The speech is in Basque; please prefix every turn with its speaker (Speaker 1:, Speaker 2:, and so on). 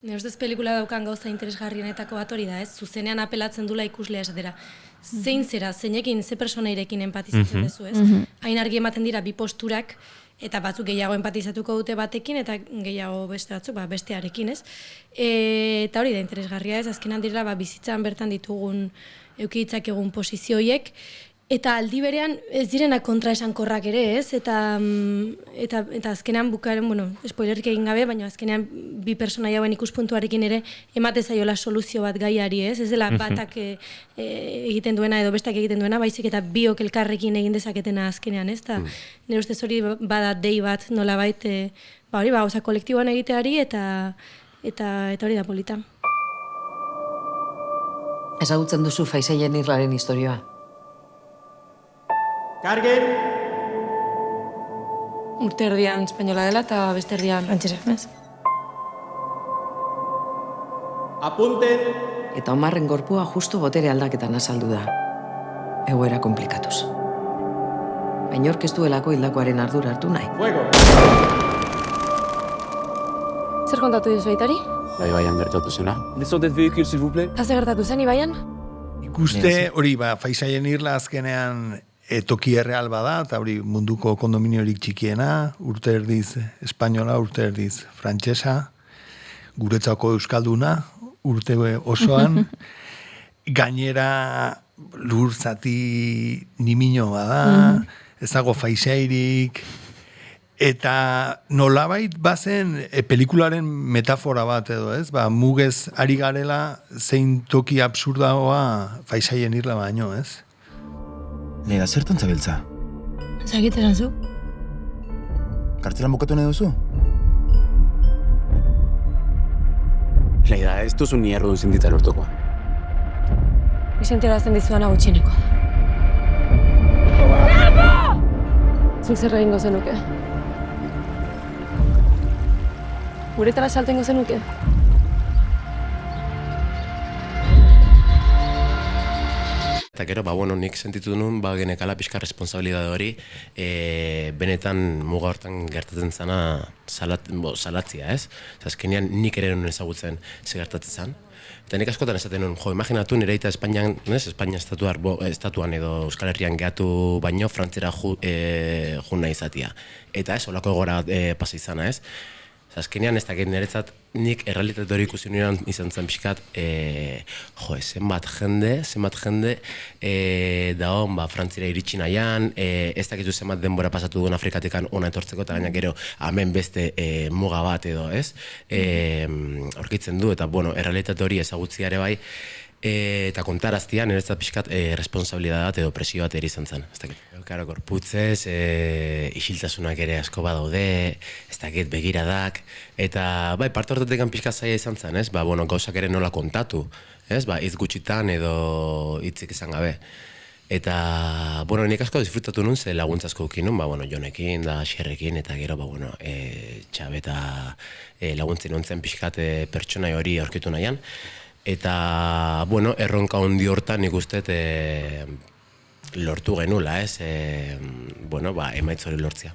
Speaker 1: Ne ustez pelikula daukan gauza interesgarrienetako bat hori da, ez? Zuzenean apelatzen dula ikuslea esatera. Zein zera, zeinekin, ze personairekin empatizatzen duzu, ez? Hain argi ematen dira bi posturak, eta batzuk gehiago empatizatuko dute batekin, eta gehiago beste batzuk, bestearekin, ez? Eta hori da interesgarria, ez? Azkenan dira, bizitzan bertan ditugun eukitzak egun posizioiek, eta aldi berean ez direna kontraesankorrak ere, ez? Eta azkenean bukaren, spoilerik egin gabe, baina azkenean bi pertsonai hauen ikuspuntuarekin ere emate zaiola soluzio bat gaiari, ez? Ez dela batak egiten duena edo bestak egiten duena, baizik eta biok elkarrekin egin dezaketena azkenean, ez? Eta nire ustez hori bada dei bat nolabait, hori oza kolektiboan egiteari eta hori da polita.
Speaker 2: Ezagutzen duzu Faisaien Irlaren historioa?
Speaker 3: Kargen!
Speaker 4: Urte erdian espainola dela eta beste erdian frantsesa, ez?
Speaker 3: Apunten!
Speaker 2: Eta Omarren gorpua justu botere aldaketan azaldu da. Egoera komplikatuz. Baina ork ez duelako hildakoaren ardura hartu nahi.
Speaker 3: Fuego!
Speaker 4: Zer kontatu duzu aitari?
Speaker 5: Ibaian gertatu zena.
Speaker 6: Descendez del véhicule, s'il vous plaît.
Speaker 4: Zer gertatu zen Ibaian?
Speaker 7: Ikuste hori, Faisaien Irla azkenean toki erreal bada, eta hori munduko kondominiorik txikiena, urte erdiz espainola, urte erdiz frantsesa, guretzako euskalduna, urte osoan, gainera lur zati nimino bada, ez dago faisairik, eta nolabait bazen pelikularen metafora bat edo, ez? Mugez ari garela zein toki absurdagoa Faisaien Irla baino, ez?
Speaker 5: Leira, zertan zabiltza?
Speaker 4: Zagiteran zu?
Speaker 5: Kartzelan bukatu nahi duzu?
Speaker 6: Leira, ez duzu ni errudun zinditzen urtuko.
Speaker 4: Izentiarazten dizuana gutxieneko. Zuk zer egingo zenuke? Guretara saltengo zenuke?
Speaker 8: Eta gero, nik sentitu nuen, genekala pixka responsabilidade hori, benetan muga hortan gertatzen zana salatzia, ez? Azkenean nik ere nuen ezagutzen ze gertatzen zan. Eta nik askotan esaten nuen, imaginatu nire eta Espainia estatuan edo Euskal Herrian gehatu baino frantzera jun nahi izatia. Eta ez, holako egora pasa izana, ez? Azkenean ez dakit niretzat nik errealitate hori ikusi nirean izan zen pixkat zenbat jende dagoen frantzira iritsi nahian, ez dakitu zenbat denbora pasatu duen Afrikatikan ona etortzeko eta gaina gero hemen beste muga bat edo, ez? Aurkitzen du eta errealitate hori ezagutzi ere bai eta kontaraztia niretzat pixkat responsabilidade bat edo presio bat ere izan zen. Karo, gorputzez, isiltasunak ere asko badaude, ez dakit begiradak, eta parte hortatik pixka zaila izan zen, ez? Gauzak ere nola kontatu, ez? Hitz gutxitan edo hitzik izan gabe. Eta, nik asko disfrutatu nun, ze laguntza asko dukin nun, Jonekin da Xerrekin, eta gero, Txabeta laguntzen nuntzen pixkat pertsonai hori aurkitu nahian. Eta, erronka handi hortan nik uste lortu genula, ez? Emaitz hori lortzea.